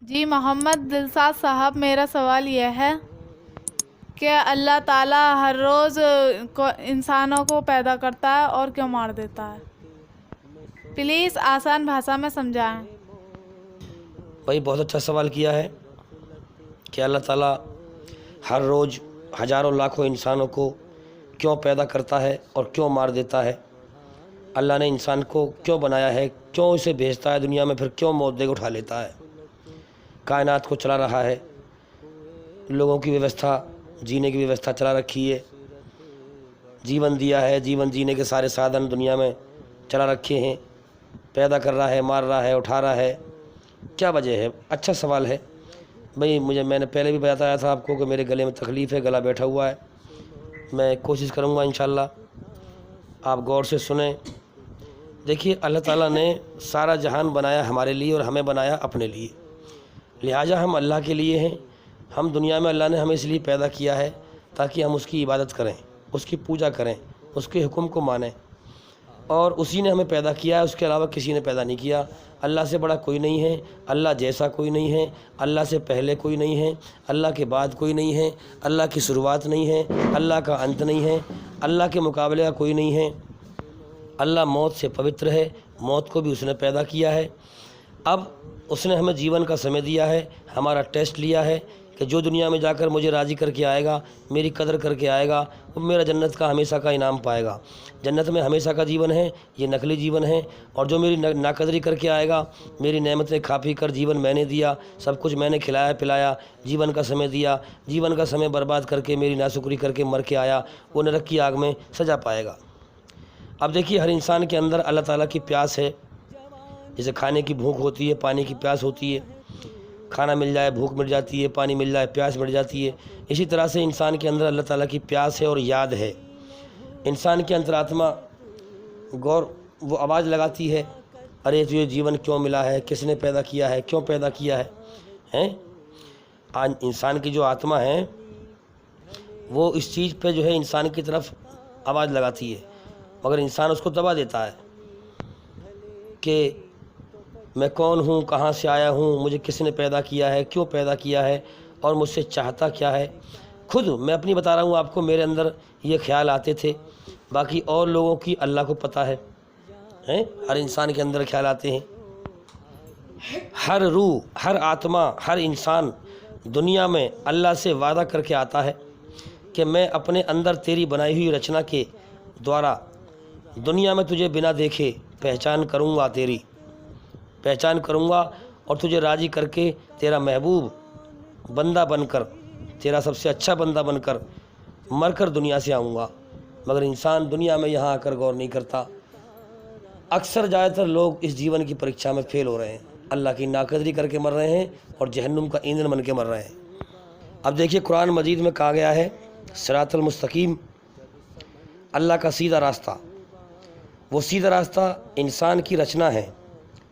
جی محمد دلشاد صاحب، میرا سوال یہ ہے کہ اللہ تعالیٰ ہر روز انسانوں کو پیدا کرتا ہے اور کیوں مار دیتا ہے؟ پلیز آسان بھاشا میں سمجھائیں۔ بھائی بہت اچھا سوال کیا ہے کہ اللہ تعالیٰ ہر روز ہزاروں لاکھوں انسانوں کو کیوں پیدا کرتا ہے اور کیوں مار دیتا ہے۔ اللہ نے انسان کو کیوں بنایا ہے، کیوں اسے بھیجتا ہے دنیا میں، پھر کیوں موت دے کے اٹھا لیتا ہے۔ کائنات کو چلا رہا ہے، لوگوں کی ویوستھا، جینے کی ویوستھا چلا رکھی ہے، جیون دیا ہے، جیون جینے کے سارے سادھن دنیا میں چلا رکھے ہیں، پیدا کر رہا ہے، مار رہا ہے، اٹھا رہا ہے۔ کیا وجہ ہے؟ اچھا سوال ہے بھائی۔ میں نے پہلے بھی بتایا تھا آپ کو کہ میرے گلے میں تکلیف ہے، گلا بیٹھا ہوا ہے۔ میں کوشش کروں گا انشاءاللہ آپ غور سے سنیں۔ دیکھیے، اللہ تعالیٰ نے سارا جہان بنایا ہمارے لیے اور ہمیں بنایا اپنے لیے، لہٰذا ہم اللہ کے لیے ہیں۔ ہم دنیا میں اللہ نے ہمیں اس لیے پیدا کیا ہے تاکہ ہم اس کی عبادت کریں، اس کی پوجا کریں، اس کے حکم کو مانیں، اور اسی نے ہمیں پیدا کیا ہے، اس کے علاوہ کسی نے پیدا نہیں کیا۔ اللہ سے بڑا کوئی نہیں ہے، اللہ جیسا کوئی نہیں ہے، اللہ سے پہلے کوئی نہیں ہے، اللہ کے بعد کوئی نہیں ہے، اللہ کی شروعات نہیں ہے، اللہ کا انت نہیں ہے، اللہ کے مقابلے کا کوئی نہیں ہے۔ اللہ موت سے پوتر ہے، موت کو بھی اس نے پیدا کیا ہے۔ اب اس نے ہمیں جیون کا سمے دیا ہے، ہمارا ٹیسٹ لیا ہے کہ جو دنیا میں جا کر مجھے راضی کر کے آئے گا، میری قدر کر کے آئے گا، وہ میرا جنت کا ہمیشہ کا انعام پائے گا۔ جنت میں ہمیشہ کا جیون ہے، یہ نقلی جیون ہے، اور جو میری ناقدری کر کے آئے گا، میری نعمتیں کھا پی کر، جیون میں نے دیا، سب کچھ میں نے کھلایا پلایا، جیون کا سمے دیا، جیون کا سمے برباد کر کے، میری ناشکری کر کے مر کے آیا، وہ نرک کی آگ میں سجا پائے گا۔ اب دیکھیے، ہر انسان کے اندر اللہ تعالیٰ کی پیاس ہے، جیسے کھانے کی بھوک ہوتی ہے، پانی کی پیاس ہوتی ہے، کھانا مل جائے بھوک مٹ جاتی ہے، پانی مل جائے پیاس مٹ جاتی ہے۔ اسی طرح سے انسان کے اندر اللہ تعالیٰ کی پیاس ہے اور یاد ہے۔ انسان کی انترآتما وہ آواز لگاتی ہے، ارے تجھے جیون کیوں ملا ہے، کس نے پیدا کیا ہے، کیوں پیدا کیا ہے۔ آج انسان کی جو آتما ہے وہ اس چیز پہ جو ہے انسان کی طرف آواز لگاتی ہے، مگر انسان اس کو دبا دیتا ہے کہ میں کون ہوں، کہاں سے آیا ہوں، مجھے کس نے پیدا کیا ہے، کیوں پیدا کیا ہے، اور مجھ سے چاہتا کیا ہے۔ خود میں اپنی بتا رہا ہوں آپ کو، میرے اندر یہ خیال آتے تھے، باقی اور لوگوں کی اللہ کو پتہ ہے۔ ہر انسان کے اندر خیال آتے ہیں۔ ہر روح، ہر آتما، ہر انسان دنیا میں اللہ سے وعدہ کر کے آتا ہے کہ میں اپنے اندر تیری بنائی ہوئی رچنا کے دوارا دنیا میں تجھے بنا دیکھے پہچان کروں گا، تیری پہچان کروں گا، اور تجھے راضی کر کے تیرا محبوب بندہ بن کر، تیرا سب سے اچھا بندہ بن کر مر کر دنیا سے آؤں گا۔ مگر انسان دنیا میں یہاں آ کر غور نہیں کرتا۔ اکثر زیادہ تر لوگ اس جیون کی پریکشا میں فیل ہو رہے ہیں، اللہ کی ناقدری کر کے مر رہے ہیں اور جہنم کا ایندھن بن کے مر رہے ہیں۔ اب دیکھیے، قرآن مجید میں کہا گیا ہے صراط المستقیم، اللہ کا سیدھا راستہ۔ وہ سیدھا راستہ انسان کی رچنا ہے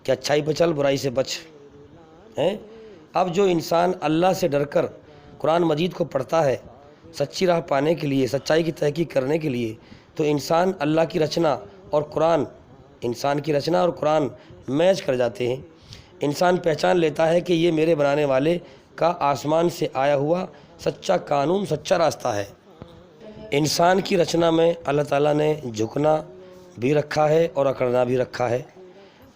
کہ اچھائی پہ چل، برائی سے بچ۔ اب جو انسان اللہ سے ڈر کر قرآن مجید کو پڑھتا ہے سچی راہ پانے کے لیے، سچائی کی تحقیق کرنے کے لیے، تو انسان اللہ کی رچنا اور قرآن، انسان کی رچنا اور قرآن میچ کر جاتے ہیں۔ انسان پہچان لیتا ہے کہ یہ میرے بنانے والے کا آسمان سے آیا ہوا سچا قانون، سچا راستہ ہے۔ انسان کی رچنا میں اللہ تعالیٰ نے جھکنا بھی رکھا ہے اور اکڑنا بھی رکھا ہے۔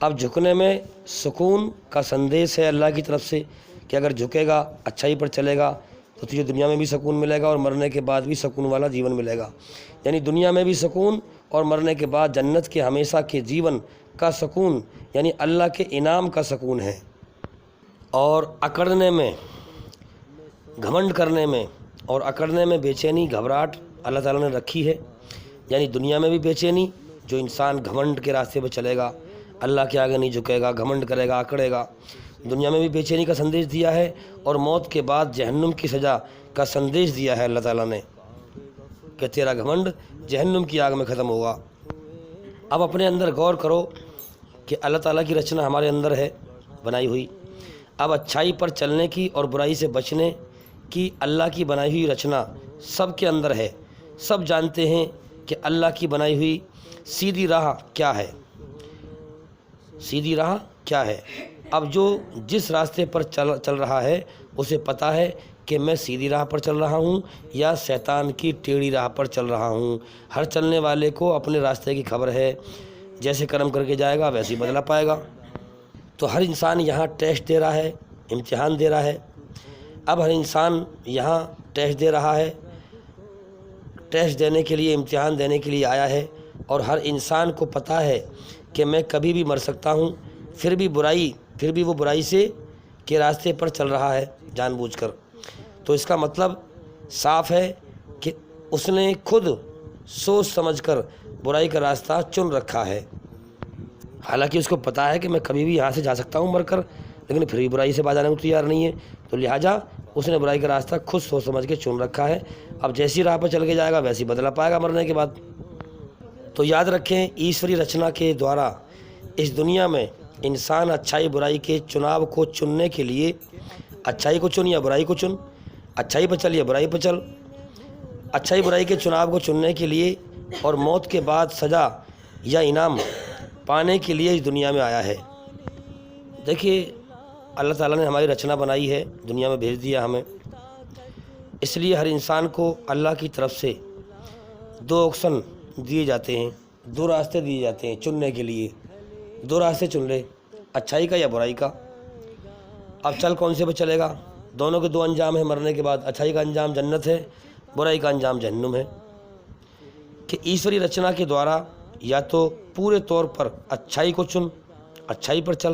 اب جھکنے میں سکون کا سندیش ہے اللہ کی طرف سے کہ اگر جھکے گا، اچھائی پر چلے گا، تو تجھے دنیا میں بھی سکون ملے گا اور مرنے کے بعد بھی سکون والا جیون ملے گا۔ یعنی دنیا میں بھی سکون اور مرنے کے بعد جنت کے ہمیشہ کے جیون کا سکون، یعنی اللہ کے انعام کا سکون ہے۔ اور اکڑنے میں، گھمنڈ کرنے میں اور اکڑنے میں بے چینی، گھبراہٹ اللہ تعالیٰ نے رکھی ہے۔ یعنی دنیا میں بھی بے چینی، جو انسان گھمنڈ کے راستے پہ چلے گا، اللہ کے آگے نہیں جھکے گا، گھمنڈ کرے گا، اکڑے گا، دنیا میں بھی بے چینی کا سندیش دیا ہے، اور موت کے بعد جہنم کی سزا کا سندیش دیا ہے اللہ تعالیٰ نے کہ تیرا گھمنڈ جہنم کی آگ میں ختم ہوگا۔ اب اپنے اندر غور کرو کہ اللہ تعالیٰ کی رچنا ہمارے اندر ہے بنائی ہوئی۔ اب اچھائی پر چلنے کی اور برائی سے بچنے کی اللہ کی بنائی ہوئی رچنا سب کے اندر ہے۔ سب جانتے ہیں کہ اللہ کی بنائی ہوئی سیدھی راہ کیا ہے، سیدھی راہ کیا ہے۔ اب جو جس راستے پر چل رہا ہے اسے پتہ ہے کہ میں سیدھی راہ پر چل رہا ہوں یا شیطان کی ٹیڑھی راہ پر چل رہا ہوں۔ ہر چلنے والے کو اپنے راستے کی خبر ہے، جیسے کرم کر کے جائے گا ویسے ہی بدلہ پائے گا۔ تو ہر انسان یہاں ٹیسٹ دے رہا ہے، امتحان دے رہا ہے۔ اب ہر انسان یہاں ٹیسٹ دے رہا ہے، ٹیسٹ دینے کے لیے، امتحان دینے کے لیے آیا ہے، اور ہر انسان کو پتہ ہے کہ میں کبھی بھی مر سکتا ہوں، پھر بھی وہ برائی سے کے راستے پر چل رہا ہے جان بوجھ کر۔ تو اس کا مطلب صاف ہے کہ اس نے خود سوچ سمجھ کر برائی کا راستہ چن رکھا ہے، حالانکہ اس کو پتہ ہے کہ میں کبھی بھی یہاں سے جا سکتا ہوں مر کر، لیکن پھر بھی برائی سے باز آنے کو تیار نہیں ہے، تو لہٰذا اس نے برائی کا راستہ خود سوچ سمجھ کے چن رکھا ہے۔ اب جیسی راہ پر چل کے جائے گا ویسی بدلہ پائے گا مرنے کے بعد۔ تو یاد رکھیں، ایشوری رچنا کے دوارا اس دنیا میں انسان اچھائی برائی کے چناؤ کو چننے کے لیے اچھائی کو چن یا برائی کو چن، اچھائی پہ چل یا برائی پہ چل، اچھائی برائی کے چناؤ کو چننے کے لیے اور موت کے بعد سزا یا انعام پانے کے لیے اس دنیا میں آیا ہے۔ دیکھیے، اللہ تعالیٰ نے ہماری رچنا بنائی ہے، دنیا میں بھیج دیا ہمیں، اس لیے ہر انسان کو اللہ کی طرف سے دو آپشن دیے جاتے ہیں، دو راستے دیے جاتے ہیں چننے کے لیے۔ دو راستے چن لے، اچھائی کا یا برائی کا۔ اب چل کون سے پہ چلے گا؟ دونوں کے دو انجام ہیں مرنے کے بعد، اچھائی کا انجام جنت ہے، برائی کا انجام جہنم ہے۔ کہ ایشوری رچنا کے دوارا یا تو پورے طور پر اچھائی کو چن، اچھائی پر چل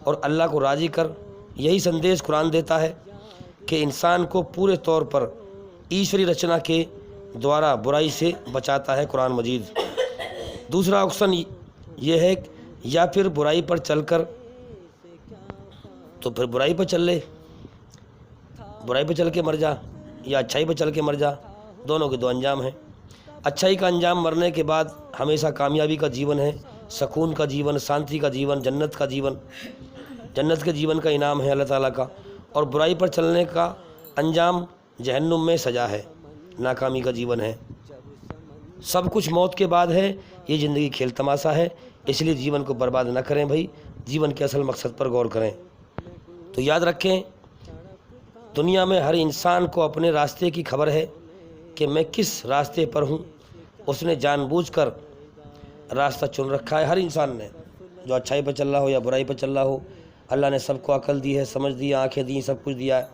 اور اللہ کو راضی کر۔ یہی سندیش قرآن دیتا ہے کہ انسان کو پورے طور پر ایشوری رچنا کے دوارا برائی سے بچاتا ہے قرآن مجید۔ دوسرا آپشن یہ ہے یا پھر برائی پر چل کر تو پھر برائی پر چل لے، برائی پہ چل کے مر جا یا اچھائی پہ چل کے مر جا، دونوں کے دو انجام ہیں۔ اچھائی کا انجام مرنے کے بعد ہمیشہ کامیابی کا جیون ہے، سکون کا جیون، شانتی کا جیون، جنت کا جیون، جنت کے جیون کا انعام ہے اللہ تعالیٰ کا۔ اور برائی پر چلنے کا انجام جہنم میں سزا ہے، ناکامی کا جیون ہے۔ سب کچھ موت کے بعد ہے، یہ زندگی کھیل تماشا ہے، اس لیے جیون کو برباد نہ کریں بھائی، جیون کے اصل مقصد پر غور کریں۔ تو یاد رکھیں، دنیا میں ہر انسان کو اپنے راستے کی خبر ہے کہ میں کس راستے پر ہوں۔ اس نے جان بوجھ کر راستہ چن رکھا ہے، ہر انسان نے، جو اچھائی پہ چل رہا ہو یا برائی پہ چل رہا ہو۔ اللہ نے سب کو عقل دی ہے، سمجھ دی، آنکھیں دی، سب کچھ دیا ہے،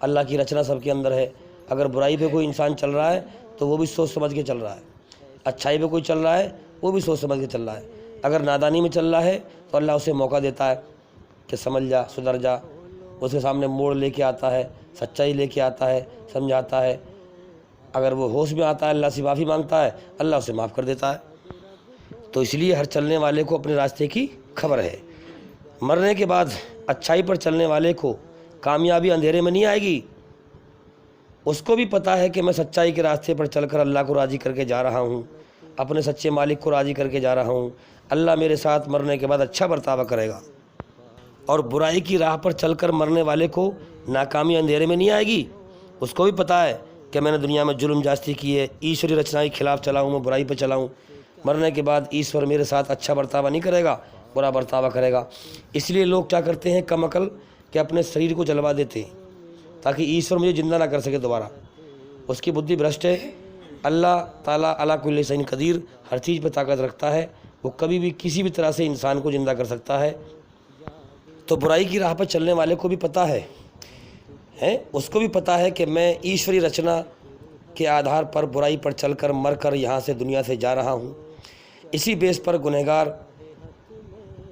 اللہ کی رچنا سب کے اندر ہے۔ اگر برائی پہ کوئی انسان چل رہا ہے تو وہ بھی سوچ سمجھ کے چل رہا ہے، اچھائی پہ کوئی چل رہا ہے وہ بھی سوچ سمجھ کے چل رہا ہے۔ اگر نادانی میں چل رہا ہے تو اللہ اسے موقع دیتا ہے کہ سمجھ جا، سدھر جا، اس کے سامنے موڑ لے کے آتا ہے، سچائی لے کے آتا ہے، سمجھاتا ہے۔ اگر وہ ہوش میں آتا ہے، اللہ سے معافی مانگتا ہے، اللہ اسے معاف کر دیتا ہے۔ تو اس لیے ہر چلنے والے کو اپنے راستے کی خبر ہے۔ مرنے کے بعد اچھائی پر چلنے والے کو کامیابی اندھیرے میں نہیں آئے گی، اس کو بھی پتہ ہے کہ میں سچائی کے راستے پر چل کر اللہ کو راضی کر کے جا رہا ہوں، اپنے سچے مالک کو راضی کر کے جا رہا ہوں، اللہ میرے ساتھ مرنے کے بعد اچھا برتاوا کرے گا۔ اور برائی کی راہ پر چل کر مرنے والے کو ناکامی اندھیرے میں نہیں آئے گی، اس کو بھی پتہ ہے کہ میں نے دنیا میں ظلم جاستی کی ہے، ایشوری رچنا کے خلاف چلا ہوں، میں برائی پہ چلا ہوں، مرنے کے بعد ایشور میرے ساتھ اچھا برتاوا نہیں کرے گا، برا برتاوا کرے گا۔ اس لیے لوگ کیا کرتے ہیں کم عقل کہ اپنے شریر کو جلوا دیتے ہیں تاکہ ایشور مجھے زندہ نہ کر سکے دوبارہ۔ اس کی بدھی بھرشٹ ہے۔ اللہ تعالیٰ علی کل شیء قدیر، ہر چیز پہ طاقت رکھتا ہے، وہ کبھی بھی کسی بھی طرح سے انسان کو زندہ کر سکتا ہے۔ تو برائی کی راہ پر چلنے والے کو بھی پتہ ہے، اس کو بھی پتہ ہے کہ میں ایشوری رچنا کے آدھار پر برائی پر چل کر مر کر یہاں سے دنیا سے جا رہا ہوں۔ اسی بیس پر گنہگار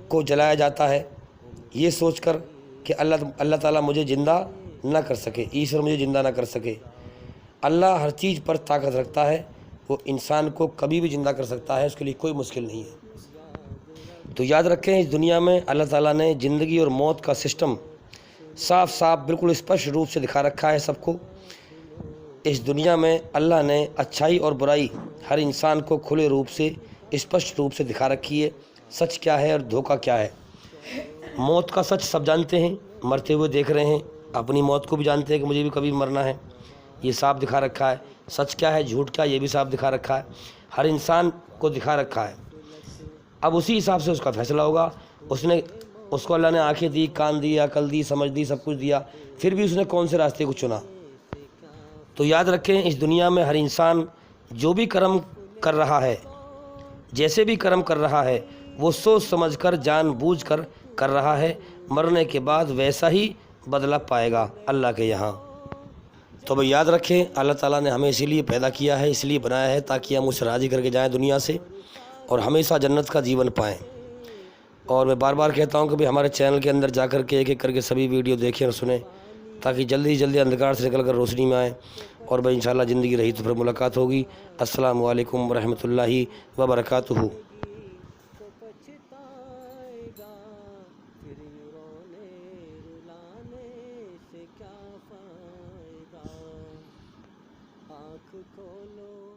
کو جلایا جاتا ہے، یہ سوچ کر کہ اللہ تعالیٰ مجھے زندہ نہ کر سکے، ایشور مجھے زندہ نہ کر سکے۔ اللہ ہر چیز پر طاقت رکھتا ہے، وہ انسان کو کبھی بھی زندہ کر سکتا ہے، اس کے لیے کوئی مشکل نہیں ہے۔ تو یاد رکھیں، اس دنیا میں اللہ تعالیٰ نے زندگی اور موت کا سسٹم صاف صاف بالکل اسپشٹ روپ سے دکھا رکھا ہے سب کو۔ اس دنیا میں اللہ نے اچھائی اور برائی ہر انسان کو کھلے روپ سے، اسپشٹ روپ سے دکھا رکھی ہے، سچ کیا ہے اور دھوکہ کیا ہے۔ موت کا سچ سب جانتے ہیں، مرتے ہوئے دیکھ رہے ہیں، اپنی موت کو بھی جانتے ہیں کہ مجھے بھی کبھی مرنا ہے، یہ صاف دکھا رکھا ہے۔ سچ کیا ہے، جھوٹ کیا، یہ بھی صاف دکھا رکھا ہے، ہر انسان کو دکھا رکھا ہے۔ اب اسی حساب سے اس کا فیصلہ ہوگا۔ اس نے اس کو اللہ نے آنکھیں دی، کان دی، عقل دی، سمجھ دی، سب کچھ دیا، پھر بھی اس نے کون سے راستے کو چنا؟ تو یاد رکھیں اس دنیا میں ہر انسان جو بھی کرم کر رہا ہے، جیسے بھی کرم کر رہا ہے، وہ سوچ سمجھ کر جان بوجھ کر کر رہا ہے، مرنے کے بعد ویسا ہی بدلہ پائے گا اللہ کے یہاں۔ تو بھئی یاد رکھیں اللہ تعالیٰ نے ہمیں اسی لیے پیدا کیا ہے، اس لیے بنایا ہے تاکہ ہم اسے راضی کر کے جائیں دنیا سے اور ہمیشہ جنت کا جیون پائیں۔ اور میں بار بار کہتا ہوں کہ بھی ہمارے چینل کے اندر جا کر کے ایک ایک کر کے سبھی ویڈیو دیکھیں اور سنیں تاکہ جلدی جلدی اندھکار سے نکل کر روشنی میں آئیں، اور بھئی انشاءاللہ زندگی رہی تو پھر ملاقات ہوگی۔ السلام علیکم ورحمۃ اللہ وبرکاتہ۔ آنکھ کھولو